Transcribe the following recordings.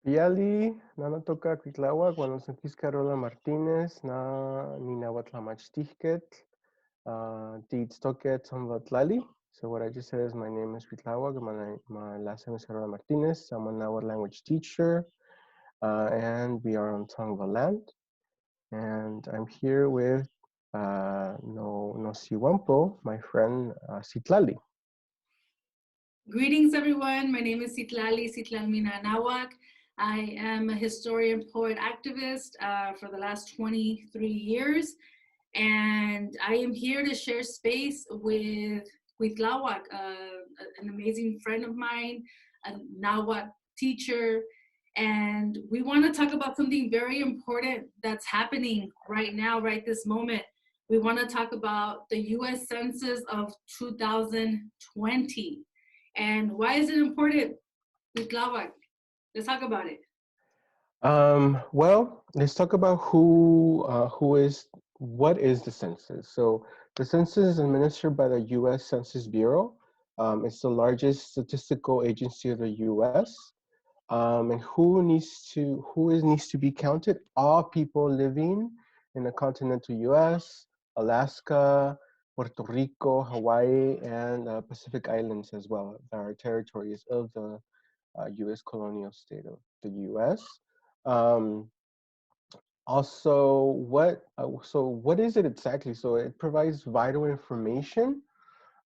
Yali, Nana toca Cuitlahuac, Guanasanquis Carola Martínez, Na Ninahuatlamachtiket, Deeds Toket, Tzomvatlali. So what I just said is my name is Cuitlahuac, my last name is Carola Martinez. I'm a Nahuatl language teacher, and we are on Tongva land. And I'm here with no Siwampo, my friend Citlalli. Greetings, everyone. My name is Citlalli Nawak. I am a historian, poet, activist for the last 23 years. And I am here to share space with Cuitlahuac, an amazing friend of mine, a Nahuatl teacher. And we want to talk about something very important that's happening right now, right this moment. We want to talk about the US Census of 2020. And why is it important? Cuitlahuac, let's talk about it. Well, let's talk about what is the census. So the census is administered by the U.S. Census Bureau. It's the largest statistical agency of the U.S. And needs to be counted? All people living in the continental U.S., Alaska, Puerto Rico, Hawaii, and Pacific Islands as well. There are territories of the U.S. colonial state of the U.S. Um, so what is it exactly? So it provides vital information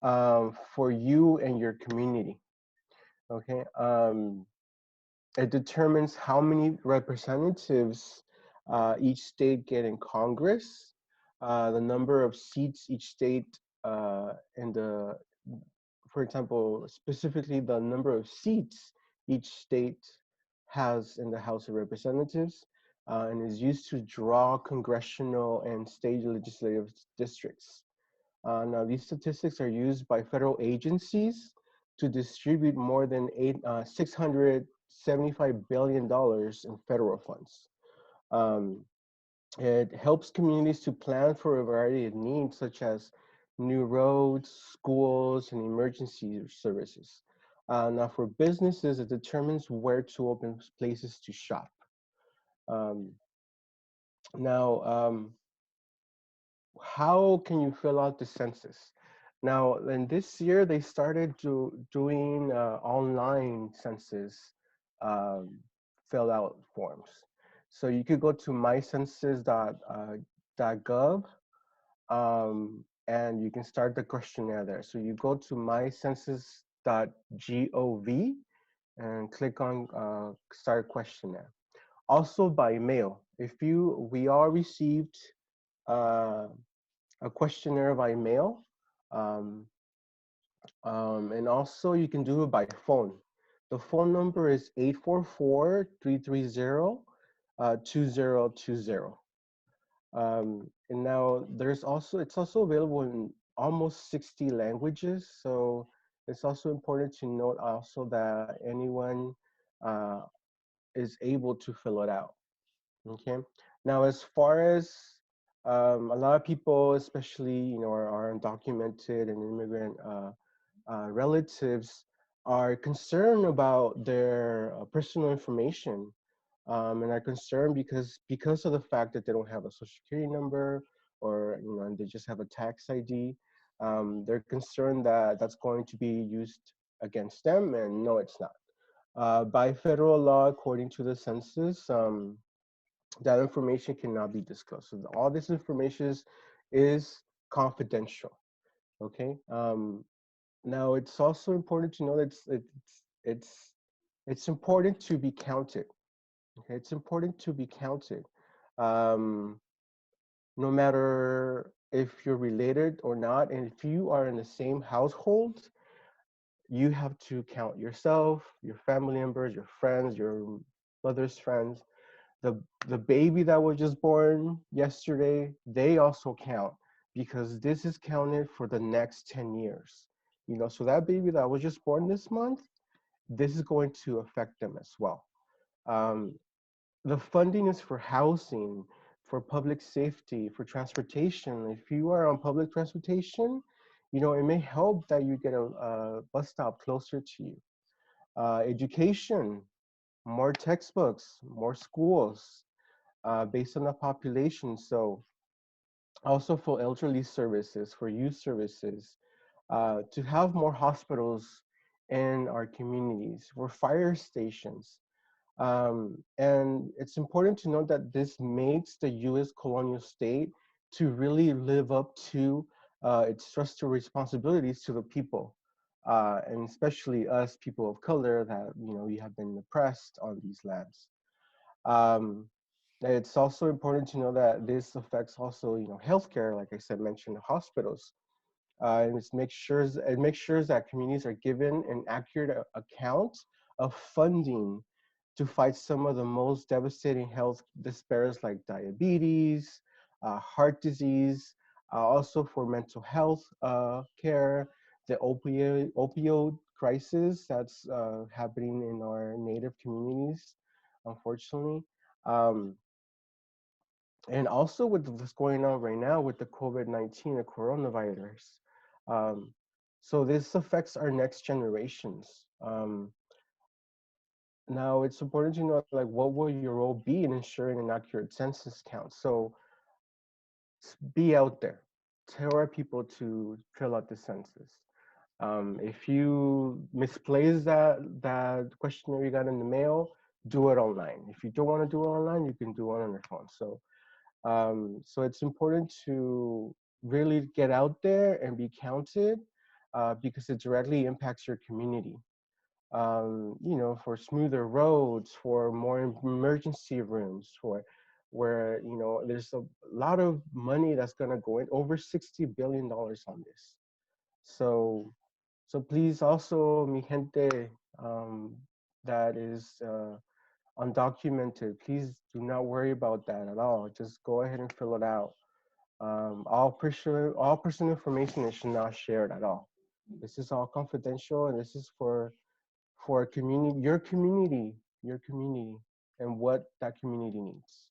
for you and your community. Okay. It determines how many representatives each state get in Congress, the number of seats each state in the, for example, specifically the number of seats each state has in the House of Representatives, and is used to draw congressional and state legislative districts. Now, these statistics are used by federal agencies to distribute more than $675 billion in federal funds. Um, it helps communities to plan for a variety of needs, such as new roads, schools, and emergency services. Now, for businesses, it determines where to open places to shop. Um, now, how can you fill out the census? Now, in this year, they started doing online census um, fill out forms. So you could go to mycensus.gov and you can start the questionnaire there. So you go to mycensus.gov and click on start questionnaire. Also by mail. We all received uh, a questionnaire by mail. Um, and also you can do it by phone. The phone number is 844-330-2020. And now it's also available in almost 60 languages. So it's also important to note also that anyone uh, is able to fill it out. Okay. Now, as far as a lot of people, especially are undocumented and immigrant relatives, are concerned about their personal information, and are concerned because of the fact that they don't have a social security number, or and they just have a tax ID. They're concerned that that's going to be used against them, and no, it's not. By federal law, according to the census, that information cannot be disclosed. So all this information is confidential. Okay. Now it's also important to know that it's important to be counted. Okay, it's important to be counted. Um, no matter if you're related or not, and if you are in the same household, you have to count yourself, your family members, your friends, your mother's friends. The baby that was just born yesterday, they also count, because this is counted for the next 10 years. So that baby that was just born this month, this is going to affect them as well. Um, the funding is for housing, for public safety, for transportation. If you are on public transportation, it may help that you get a bus stop closer to you. Education, more textbooks, more schools based on the population. So also for elderly services, for youth services, to have more hospitals in our communities, for fire stations. And it's important to note that this makes the U.S. colonial state to really live up to its trusted responsibilities to the people, and especially us people of color that we have been oppressed on these lands. Um, it's also important to know that this affects also healthcare, like I said, mentioned hospitals. And it makes sure that communities are given an accurate account of funding to fight some of the most devastating health disparities like diabetes, heart disease, also for mental health care, the opioid crisis that's happening in our native communities, unfortunately. Um, and also with what's going on right now with the COVID-19, the coronavirus. Um, so this affects our next generations. Now it's important to know, like, what will your role be in ensuring an accurate census count? So be out there, tell our people to fill out the census. If you misplace that questionnaire you got in the mail, do it online. If you don't want to do it online, you can do it on your phone. So it's important to really get out there and be counted because it directly impacts your community. For smoother roads, for more emergency rooms, for where there's a lot of money that's gonna go in, over $60 billion on this. So so please also, mi gente, that is undocumented, please do not worry about that at all. Just go ahead and fill it out. All personal information is not shared at all. This is all confidential, and this is for your community, and what that community needs.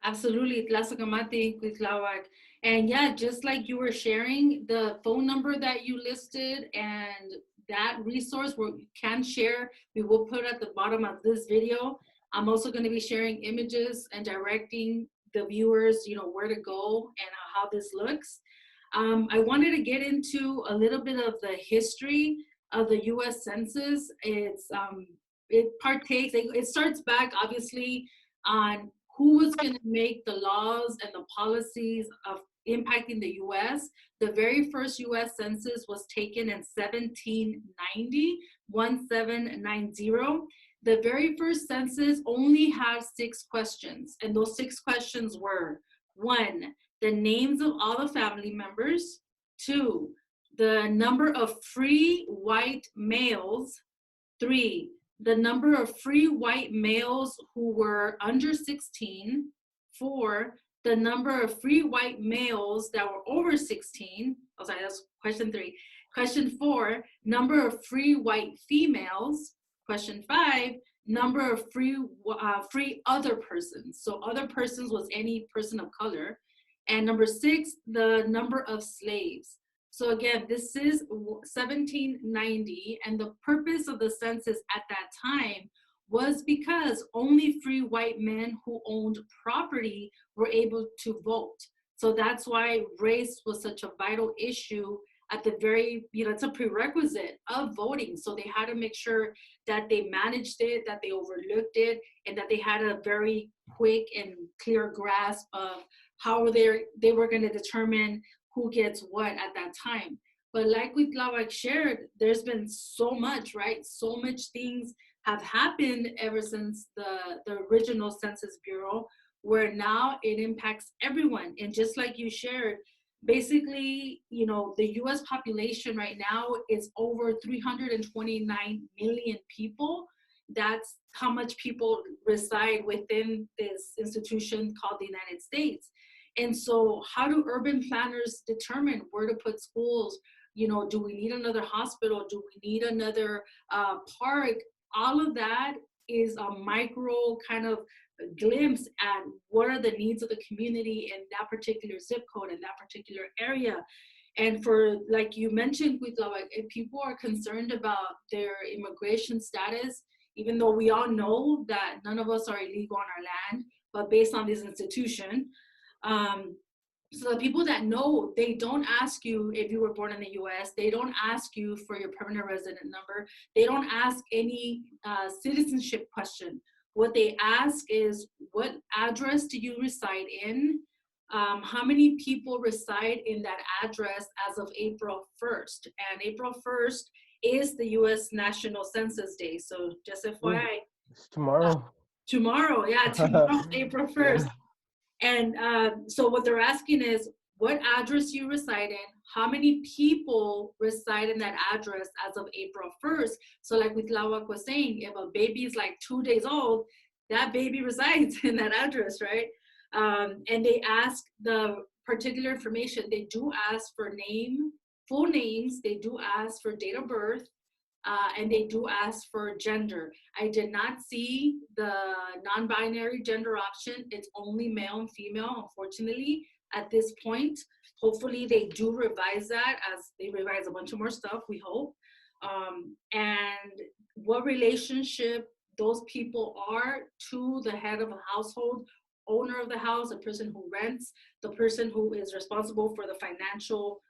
Absolutely, Tlaxcamati, Cuitlahuac. And yeah, just like you were sharing, the phone number that you listed and that resource where you can share, we will put at the bottom of this video. I'm also going to be sharing images and directing the viewers, where to go and how this looks. I wanted to get into a little bit of the history of the U.S. Census. It starts back obviously on who was going to make the laws and the policies of impacting the US. The very first US Census was taken in 1790, 1790. The very first census only had 6 questions, and those 6 questions were: 1, the names of all the family members; 2, the number of free white males; 3, the number of free white males who were under 16; 4, the number of free white males that were over 16. Oh, sorry, that's question 3. Question 4, number of free white females. Question 5, number of free other persons. So other persons was any person of color. And number 6, the number of slaves. So again, this is 1790, and the purpose of the census at that time was because only free white men who owned property were able to vote. So that's why race was such a vital issue at the very, it's a prerequisite of voting. So they had to make sure that they managed it, that they overlooked it, and that they had a very quick and clear grasp of how they were going to determine who gets what at that time. But like Cuitlahuac shared, there's been so much, right? So much things have happened ever since the original Census Bureau, where now it impacts everyone. And just like you shared, basically, the US population right now is over 329 million people. That's how much people reside within this institution called the United States. And so how do urban planners determine where to put schools? Do we need another hospital? Do we need another park? All of that is a micro kind of glimpse at what are the needs of the community in that particular zip code, in that particular area. And for, like you mentioned, Cuitlahuac, if people are concerned about their immigration status, even though we all know that none of us are illegal on our land, but based on this institution. So the people that know, they don't ask you if you were born in the US. They don't ask you for your permanent resident number. They don't ask any citizenship question. What they ask is, what address do you reside in? How many people reside in that address as of April 1st? And April 1st is the US National Census Day. So just FYI. It's tomorrow. Tomorrow, yeah, tomorrow, April 1st. Yeah. And so what they're asking is what address you reside in, how many people reside in that address as of April 1st. So like Cuitlahuac was saying, if a baby is like 2 days old, that baby resides in that address, right? And they ask the particular information. They do ask for name, full names. They do ask for date of birth. And they do ask for gender. I did not see the non-binary gender option. It's only male and female, unfortunately, at this point. Hopefully they do revise that as they revise a bunch of more stuff, we hope. And what relationship those people are to the head of a household, owner of the house, the person who rents, the person who is responsible for the financial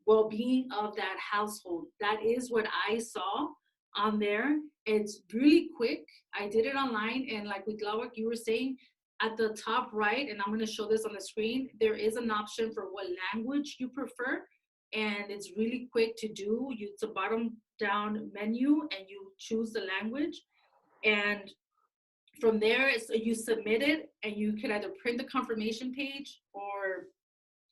well-being of that household. That is what I saw on there. It's really quick. I did it online, and like with Cuitlahuac, you were saying, at the top right, and I'm going to show this on the screen, there is an option for what language you prefer, and it's really quick to do. It's a bottom down menu, and you choose the language, and from there you submit it, and you can either print the confirmation page or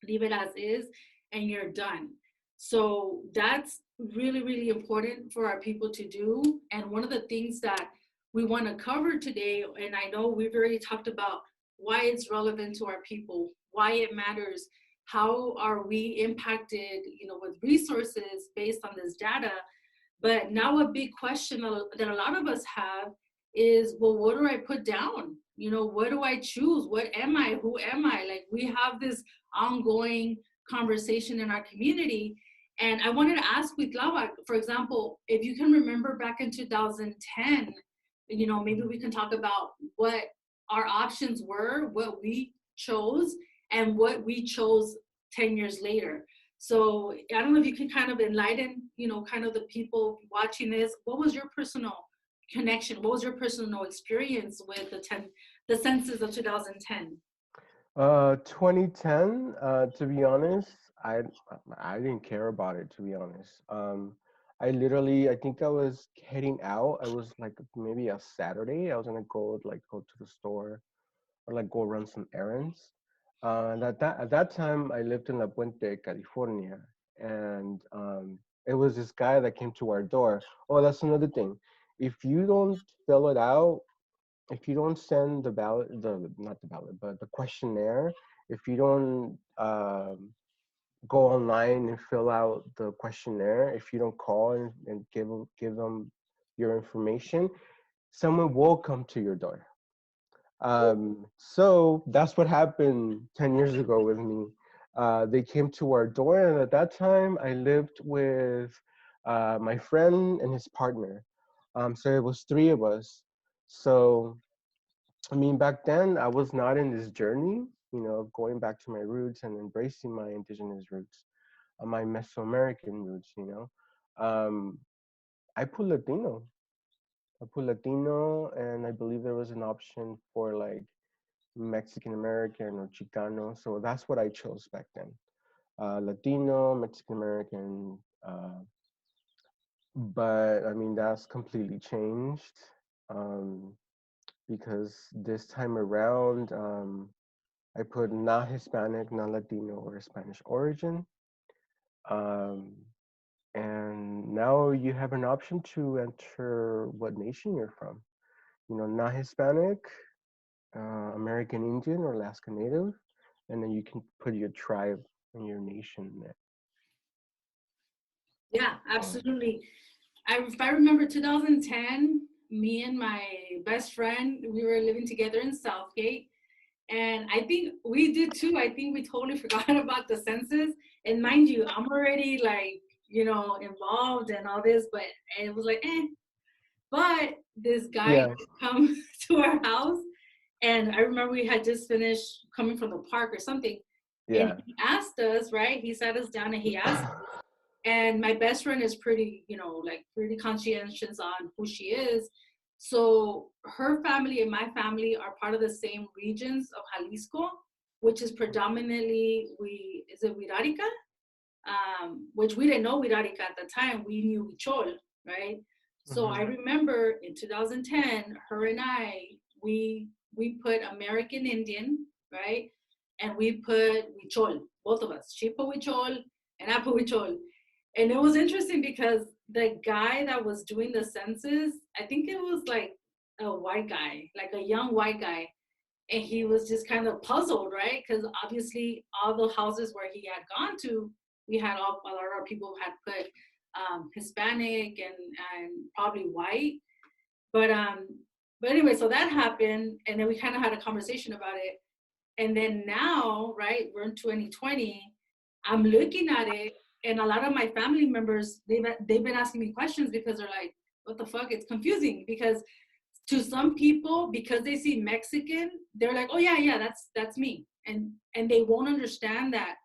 leave it as is, and you're done. So that's really, really important for our people to do. And one of the things that we want to cover today, and I know we've already talked about why it's relevant to our people, why it matters, how are we impacted, with resources based on this data. But now a big question that a lot of us have is, well, what do I put down? What do I choose? What am I? Who am I? Like, we have this ongoing conversation in our community. And I wanted to ask Cuitlahuac, for example, if you can remember back in 2010, maybe we can talk about what our options were, what we chose, and what we chose 10 years later. So I don't know if you can kind of enlighten, kind of the people watching this. What was your personal connection? What was your personal experience with the census of 2010? 2010, to be honest, I didn't care about it, to be honest. I think I was heading out. I was like maybe a Saturday. I was gonna go to the store or like go run some errands. And at that time, I lived in La Puente, California, and it was this guy that came to our door. Oh, that's another thing. If you don't fill it out, if you don't send the ballot, not the ballot, but the questionnaire, if you don't go online and fill out the questionnaire, if you don't call and give them your information, someone will come to your door. So that's what happened 10 years ago with me. They came to our door, and at that time, I lived with my friend and his partner. So it was three of us. So, I mean, back then, I was not in this journey, of going back to my roots and embracing my indigenous roots, my Mesoamerican roots. I put Latino. And I believe there was an option for like Mexican American or Chicano. So that's what I chose back then. Latino, Mexican American. But I mean, that's completely changed because this time around, I put not Hispanic, not Latino, or Spanish origin. And now you have an option to enter what nation you're from. Not Hispanic, American Indian, or Alaska Native, and then you can put your tribe and your nation there. Yeah, absolutely. If I remember 2010, me and my best friend, we were living together in Southgate. And I think we did too. I think we totally forgot about the census. And mind you, I'm already like, involved and all this, but it was like, eh. But this guy Yeah. did come to our house, and I remember we had just finished coming from the park or something, and Yeah. he asked us, right? He sat us down and he asked, and my best friend is pretty, you know, like pretty conscientious on who she is. So her family and my family are part of the same regions of Jalisco, which is predominantly we is it Wirarica, which we didn't know Wirarica at the time. We knew Huichol, right? So I Mhm. remember in 2010, her and I, we put American Indian, right? And we put Huichol, both of us. She put Huichol and I put Huichol. And it was interesting because the guy that was doing the census, I think it was like a white guy, like a young white guy. And he was just kind of puzzled, right? Because obviously all the houses where he had gone to, we had all a lot of our people had put Hispanic and probably white. But um, but anyway, so that happened, and then we kind of had a conversation about it. And then now, right, we're in 2020. I'm looking at it, and a lot of my family members they've been asking me questions because they're like, "What the fuck?" It's confusing because to some people, because they see Mexican, they're like, "Oh yeah, yeah, that's me," and they won't understand that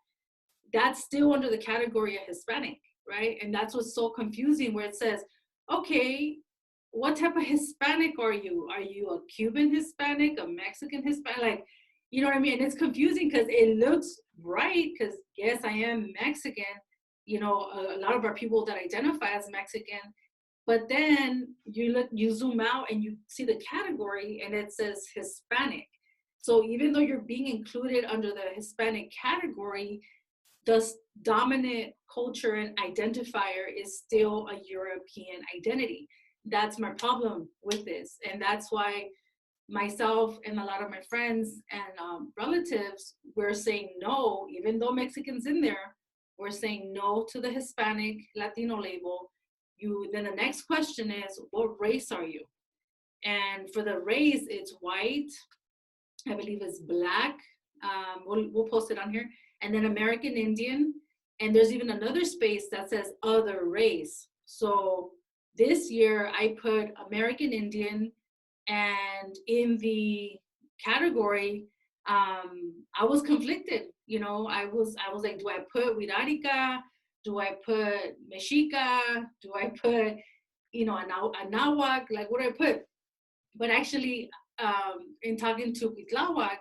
that's still under the category of Hispanic, right? And that's what's so confusing, where it says, "Okay, what type of Hispanic are you? Are you a Cuban Hispanic, a Mexican Hispanic?" Like, you know what I mean? And it's confusing because it looks right. Because yes, I am Mexican. You know, a lot of our people that identify as Mexican, but then you look, you zoom out and you see the category and it says Hispanic. So even though you're being included under the Hispanic category, the dominant culture and identifier is still a European identity. That's my problem with this. And that's why myself and a lot of my friends and relatives, we're saying no, even though Mexicans in there, we're saying no to the Hispanic Latino label. Then the next question is, what race are you? And for the race, it's white, I believe it's black. We'll post it on here. And then American Indian. And there's even another space that says other race. So this year I put American Indian, and in the category, I was conflicted. You know, I was like, do I put Wirarica? Do I put Mexica? Do I put, you know, Anahuac? Like, what do I put? But actually, in talking to Cuitlahuac,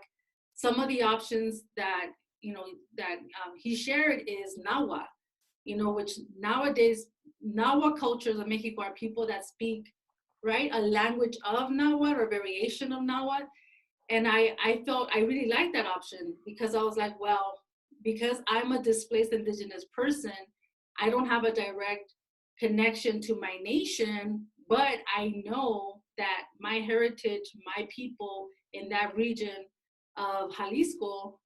some of the options that you know that he shared is Nahua, you know, which nowadays Nahua cultures of Mexico are people that speak right a language of Nahua or variation of Nahua, and I felt I really liked that option because I was like, well, because I'm a displaced indigenous person, I don't have a direct connection to my nation, but I know that my heritage, my people in that region of Jalisco,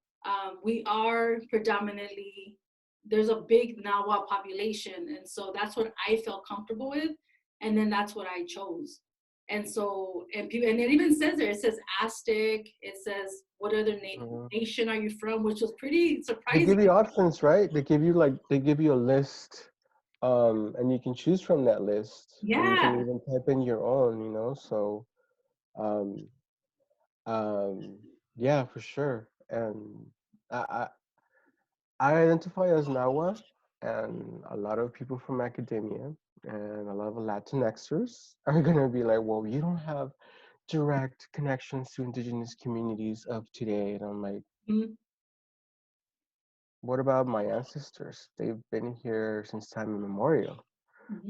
we are predominantly, there's a big Nahua population, and so that's what I felt comfortable with, and then that's what I chose. And so, and people, and it even says there, it says Aztec, it says what other Mhm. nation are you from, which was pretty They surprising. give you options, right? They give you a list, and you can choose from that list, and you can Yeah. even type in your own, you know. So, um, um, yeah, for sure. And I, I identify as Nawa, and a lot of people from academia and a lot of Latinxers are gonna be like, well, you don't have direct connections to indigenous communities of today. And I'm like, Mhm. what about my ancestors? They've been here since time immemorial.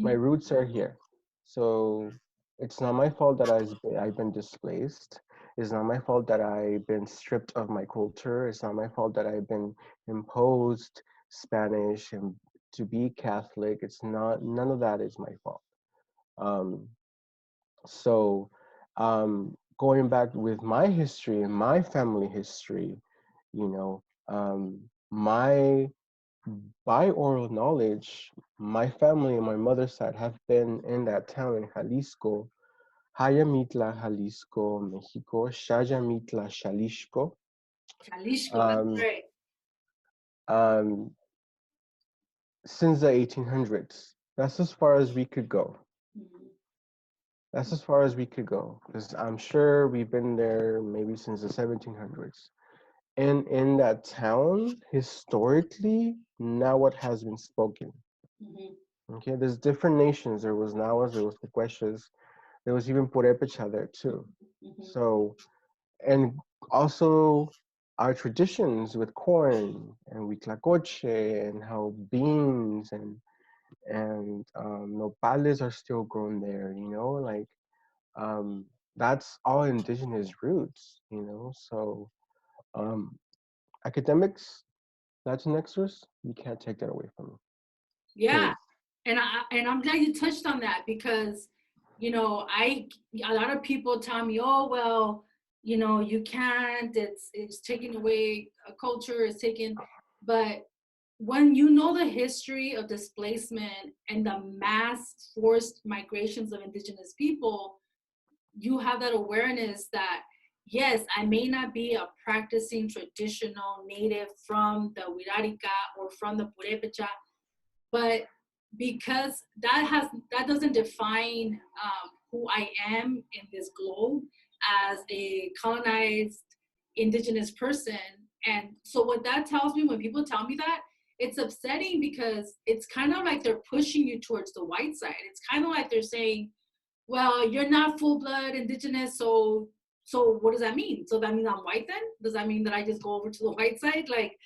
My Mhm. roots are here. So it's not my fault that I've been displaced. It's not my fault that I've been stripped of my culture. It's not my fault that I've been imposed Spanish and to be Catholic. It's not, none of that is my fault. Um, so going back with my history and my family history, you know, my by oral knowledge, my family and my mother's side have been in that town in Jalisco, Hayamitla, Jalisco, Mexico, Shayamitla, Jalisco, Jalisco, that's um, right. um, since the 1800s. That's as far as we could go. Mhm. That's as far as we could go, because I'm sure we've been there maybe since the 1700s. And in that town, historically, now what has been spoken. Mhm. Okay, there's different nations. There was Nahuas, there was Tecueshes, there was even Purepecha there too. Mhm. So, and also our traditions with corn and huitlacoche and how beans and nopales are still grown there. Like um, that's all indigenous roots. So um, academics, Latin extras, you can't take that away from me. Yeah, Period. and I'm glad you touched on that because, I a lot of people tell me, oh well, you can't. It's taking away a culture. It's taken, but when you know the history of displacement and the mass forced migrations of indigenous people, you have that awareness that yes, I may not be a practicing traditional native from the Wirarica or from the Purepecha, but because that doesn't define who I am in this globe as a colonized indigenous person. And so what that tells me, when people tell me that, it's upsetting because it's kind of like they're pushing you towards the white side. It's kind of like they're saying, well, you're not full blood indigenous, so what does that mean? So that means I'm white then? Does that mean that I just go over to the white side? Like,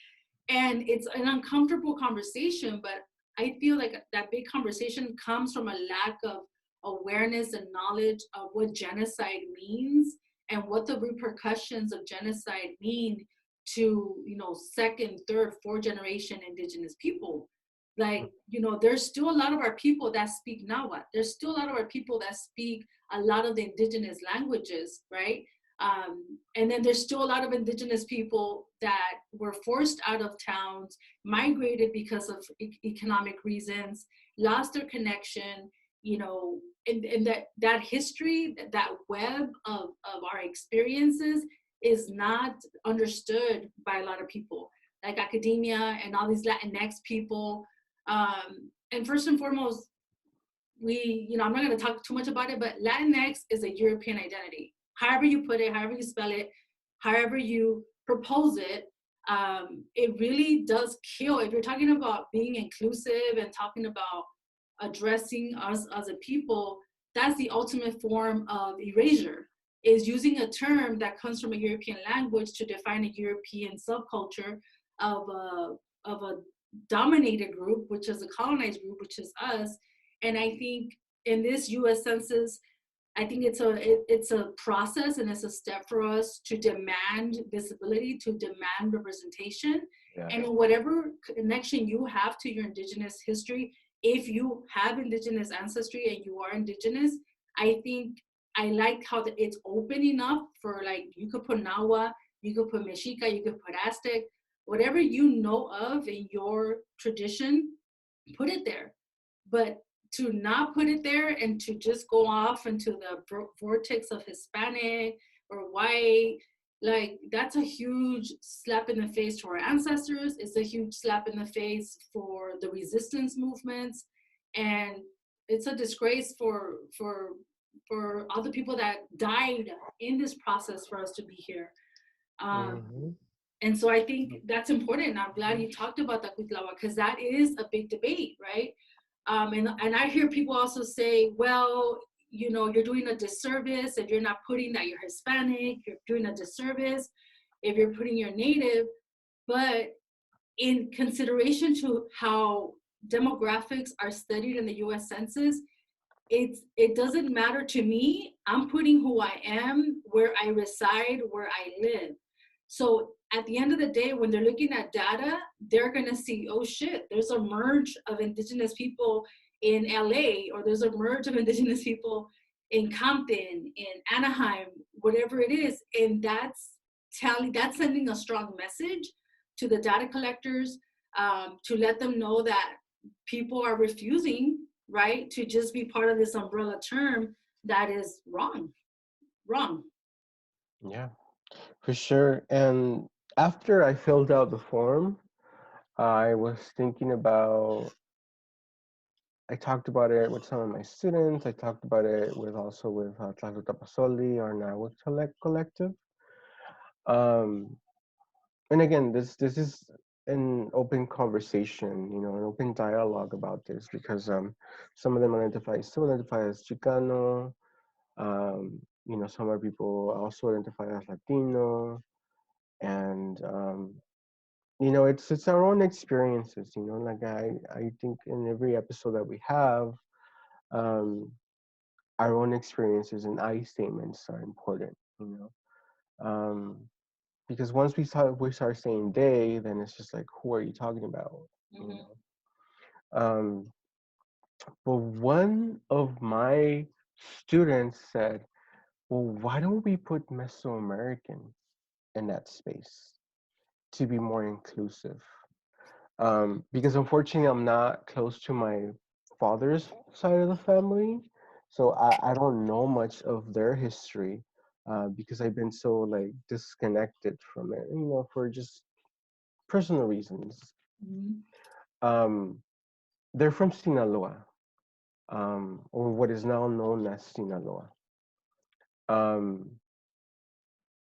and it's an uncomfortable conversation, but I feel like that big conversation comes from a lack of awareness and knowledge of what genocide means and what the repercussions of genocide mean to second, third, fourth generation indigenous people. Like, there's still a lot of our people that speak Nahuatl. There's still a lot of our people that speak a lot of the indigenous languages, right? And then there's still a lot of indigenous people that were forced out of towns, migrated because of economic reasons, lost their connection, and that history, that web of our experiences is not understood by a lot of people, like academia and all these Latinx people. And first and foremost, I'm not going to talk too much about it, but Latinx is a European identity. However you put it, however you spell it, however you propose it, it really does kill. If you're talking about being inclusive and talking about addressing us as a people, that's the ultimate form of erasure, is using a term that comes from a European language to define a European subculture of a dominated group, which is a colonized group, which is us. And I think in this U.S. Census, I think it's a process and it's a step for us to demand visibility, to demand representation, Yeah. and in whatever connection you have to your indigenous history, if you have indigenous ancestry and you are indigenous, I think I like how it's open enough for, like, you could put Nahua, you could put Mexica, you could put Aztec, whatever you know of in your tradition, put it there. But to not put it there and to just go off into the vortex of Hispanic or white, like, that's a huge slap in the face to our ancestors. It's a huge slap in the face for the resistance movements, and it's a disgrace for all the people that died in this process for us to be here. Um, Hmm. and so I think that's important. And I'm glad you talked about the Cuitlahuac, because that is a big debate, right? And I hear people also say, well, you're doing a disservice if you're not putting that you're Hispanic, you're doing a disservice if you're putting you're native. But in consideration to how demographics are studied in the US Census, it doesn't matter to me. I'm putting who I am, where I reside, where I live. So at the end of the day, when they're looking at data, they're gonna see, oh shit, there's a merge of indigenous people in LA, or there's a merge of indigenous people in Compton, in Anaheim, whatever it is. And that's sending a strong message to the data collectors, to let them know that people are refusing, right, to just be part of this umbrella term that is wrong, wrong. Yeah, for sure. And after I filled out the form, I was thinking about I talked about it with some of my students. I talked about it with also with Tlazotapasoli, our Nahuatl collective. Um, and again, this is an open conversation, an open dialogue about this because some of them still identify as Chicano. Some other people also identify as Latino, and it's our own experiences. Like I think in every episode that we have, um, our own experiences and I statements are important. Um, because once we start saying they, then it's just like, who are you talking about? You Mm-hmm. know. But one of my students said, well, why don't we put Mesoamerican in that space to be more inclusive? Because unfortunately, I'm not close to my father's side of the family, so I don't know much of their history because I've been so like disconnected from it, for just personal reasons. Mm-hmm. Um, they're from Sinaloa, or what is now known as Sinaloa. Um,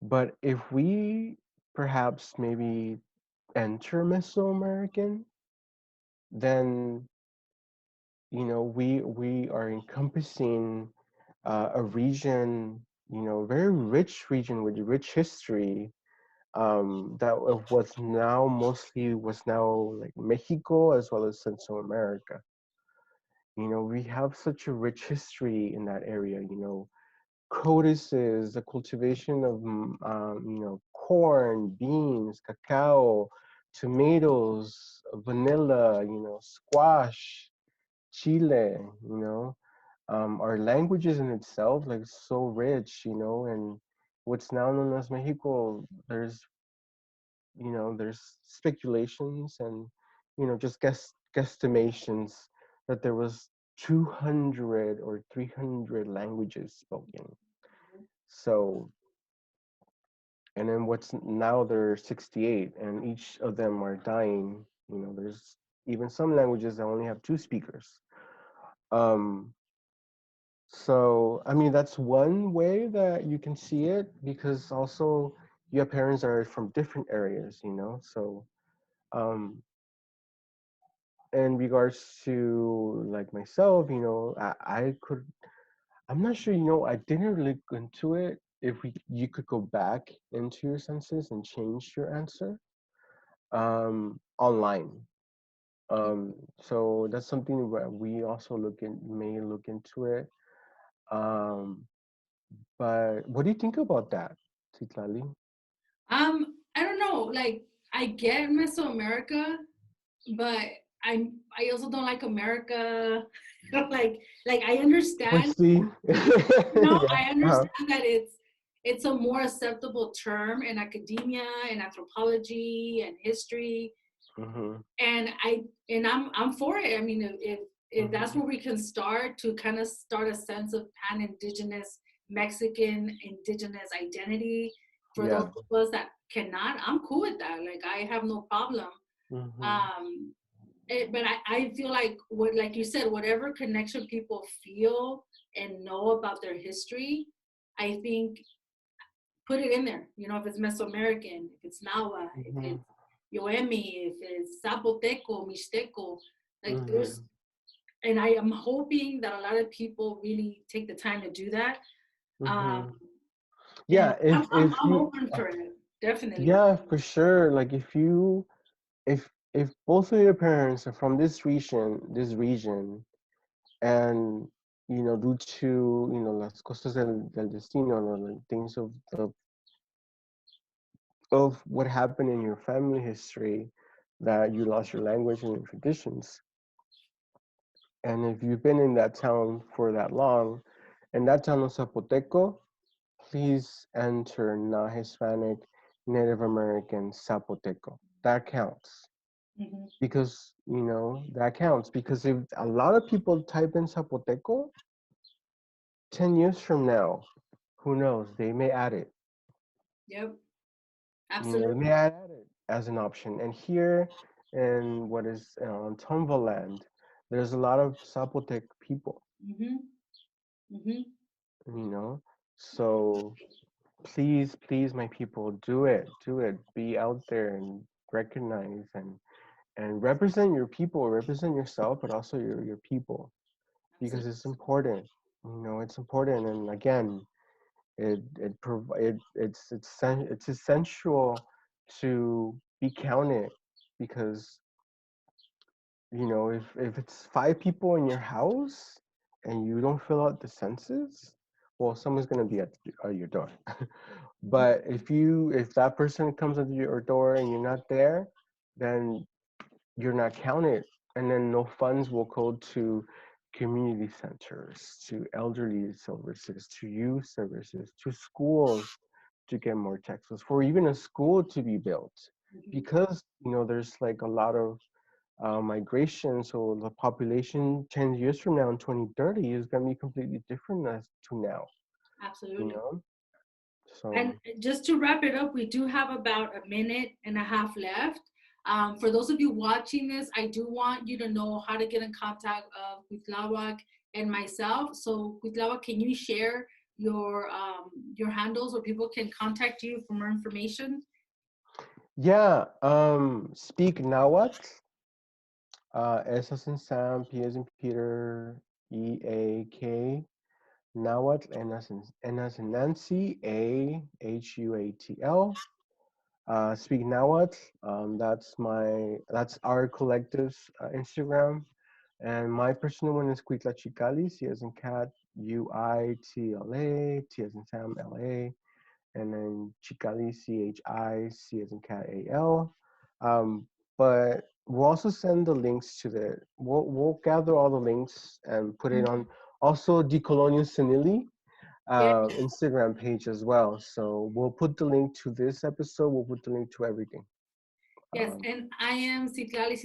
but if we perhaps maybe enter Mesoamerican, then we are encompassing a region, very rich region with rich history, that was now like Mexico as well as Central America. We have such a rich history in that area. Codices, the cultivation of corn, beans, cacao, tomatoes, vanilla, squash, chile, our languages in itself, like so rich, and what's now known as Mexico, there's speculations and, just guesstimations that there was 200 or 300 languages spoken. So, and then what's now there are 68, and each of them are dying. There's even some languages that only have two speakers. Um, So, I mean, that's one way that you can see it because also you have parents that are from different areas, So, um, in regards to like myself, I'm not sure, I didn't really go into it. If you could go back into your census and change your answer, online. So that's something where we also may look into it. Um, But what do you think about that, Citlalli? I don't know. Like, I get Mesoamerica, but I also don't like America. like I But understand. see, yeah, I understand that it's a more acceptable term in academia and anthropology and history, mm-hmm, and I'm for it. I mean, if that's mm-hmm, where we can start to kind of start a sense of pan-indigenous Mexican indigenous identity for those yeah, of us that cannot, I'm cool with that. Like, I have no problem. mm-hmm, um but I feel like, what, like you said, whatever connection people feel and know about their history, I think put it in there. If it's Mesoamerican, if it's Nahua, if mm-hmm, it's Yoemi, if it's Zapoteco, Mixteco, like mm-hmm, and I am hoping that a lot of people really take the time to do that. Um, mm-hmm. and Yeah, if I'm you, open for it, definitely. yeah, for sure. Like if both of your parents are from this region, and due to las cosas del destino, like things of what happened in your family history, that you lost your language and your traditions. And if you've been in that town for that long, and that town was Zapoteco, please enter non-Hispanic, Native American Zapoteco. That counts Hmm. because, that counts because if a lot of people type in Zapoteco, 10 years from now, who knows, they may add it. Yep, They may absolutely. add it as an option. And here in what is on Tomvaland, there's a lot of Zapotec people, Mm-hmm. Mm-hmm. you know. So please, please, my people, do it, do it. Be out there and recognize and represent your people, represent yourself, but also your people, because Absolutely. it's important. It's important. And again, it's essential to be counted, because if it's 5 people in your house and you don't fill out the census, well, someone's going to be at your door. But if that person comes at your door and you're not there, then you're not counted, and then no funds will go to community centers, to elderly services, to youth services, to schools, to get more textbooks, for even a school to be built, Mm-hmm. because there's like a lot of migration. So the population 10 years from now in 2030 is going to be completely different as to now, you Absolutely. know And so just to wrap it up, we do have about a minute and a half left. For those of you watching this, I do want you to know how to get in contact with Cuitlahuac and myself. So Cuitlahuac, can you share your handles where people can contact you for more information? yeah. Speak Nahuatl. S as in Sam, P as in Peter, EAK, Nahuatl, N as in Nancy, AHUATL. Speak Nahuatl. That's our collective's Instagram, and my personal one is Cuitlachicalli, C as in cat, UITLA, T as in Sam, LA, and then Chicali, CHI, C as in cat, AL. But we'll also send the links to we'll gather all the links and put it on also Decolonizing Yeah. Instagram page as well. So we'll put the link to this episode. We'll put the link to everything. Yes, and I am Citlalli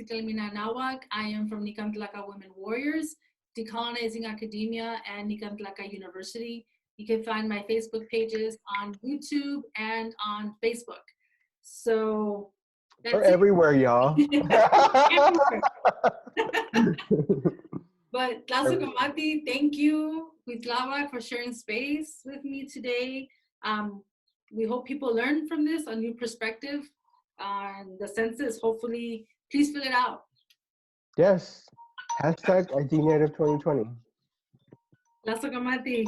Nawak. I am from Nican Tlaca Womxn Warriors, Decolonizing Academia, and Nican Tlaca University. You can find my Facebook pages on YouTube and on Facebook. So We're that's everywhere, y'all. it. Everywhere. But Everywhere. Tlazokamati, thank you, Cuitlahuac, for sharing space with me today. We hope people learn from this, a new perspective on the census. Hopefully, please fill it out. Yes. Hashtag ID Native 2020. Tlazokamati.